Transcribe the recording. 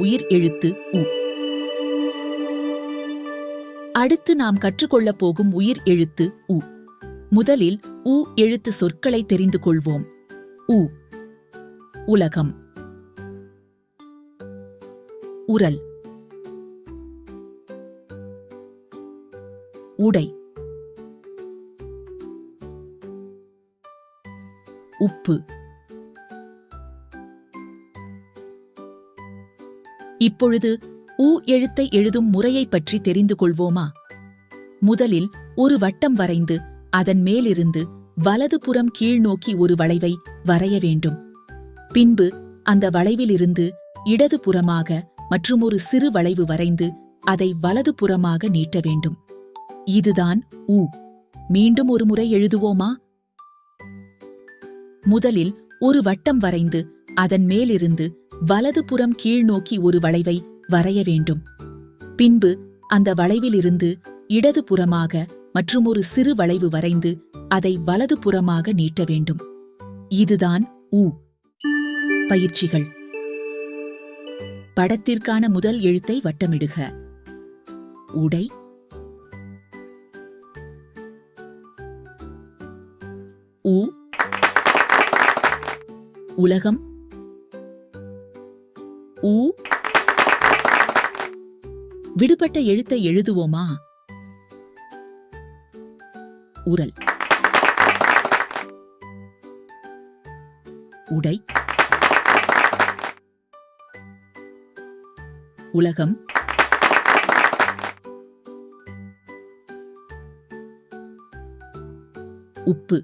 உயிர் எழுத்து உ. அடுத்து நாம் கற்றுக்கொள்ளப் போகும் உயிர் எழுத்து உ. முதலில் உ எழுத்து சொற்களை தெரிந்து கொள்வோம். உ. உலகம். உரல். உடை. உப்பு. இப்பொழுது உ எழுத்தை எழுதும் முறையைப் பற்றி தெரிந்து கொள்வோமா? முதலில் ஒரு வட்டம் வரைந்து அதன் மேலிருந்து வலதுபுறம் கீழ்நோக்கி ஒரு வளைவை வரைய வேண்டும். பின்பு அந்த வளைவிலிருந்து இடதுபுறமாக மற்றுமொரு சிறு வளைவு வரைந்து அதை வலதுபுறமாக நீட்ட வேண்டும். இதுதான் உ. மீண்டும் ஒரு முறை எழுதுவோமா? முதலில் ஒரு வட்டம் வரைந்து அதன் மேலிருந்து வலதுபுறம் கீழ்நோக்கி ஒரு வளைவை வரைய வேண்டும். பின்பு அந்த வளைவிலிருந்து இடதுபுறமாக மற்றுமொரு சிறு வளைவு வரைந்து அதை வலதுபுறமாக நீட்ட வேண்டும். இதுதான் உ. பயிற்சிகள். படத்திற்கான முதல் எழுத்தை வட்டமிடுக. உடை. உ. உலகம். உ. விடுபட்ட எழுத்தை எழுதுவோமா? உரல். உடை. உலகம். உப்பு.